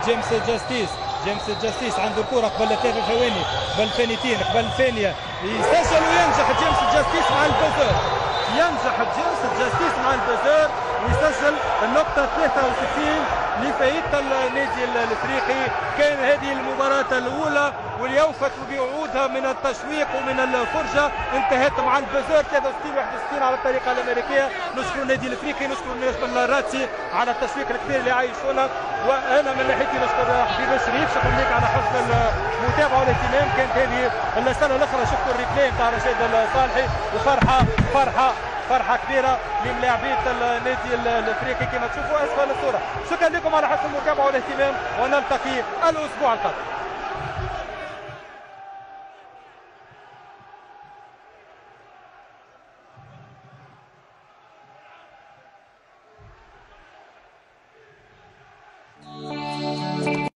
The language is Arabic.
جيمس جاستيس عنده الكرة قبل 3 ثواني، قبل ثانيتين، قبل ثانية، يسجل وينجح جيمس جاستيس مع البزر. ينجح جيمس جاستيس مع البزر ويسجل النقطة 63 لفائدة النادي الافريقي. كان هذه المباراة الأولى واللي أوفت بوعودها من التشويق ومن الفرجة، انتهت مع البزر 63-61 على الطريقة الأمريكية. نشكر النادي الافريقي، نشكر الناس بالراتسي على التشويق الكبير اللي عايشونا، وأنا من ناحيتي نشكر حبيب الشريف، شكرا لك على حسن المتابعة والاهتمام. كانت هذه السنة الأخرى شفتوا الريبلاي نتاع رشاد الصالحي، وفرحة كبيرة للاعبين النادي الافريقي كما تشوفوا اسفل الصورة. شكرا لكم على حسن المتابعة والاهتمام، ونلتقي الأسبوع القادم.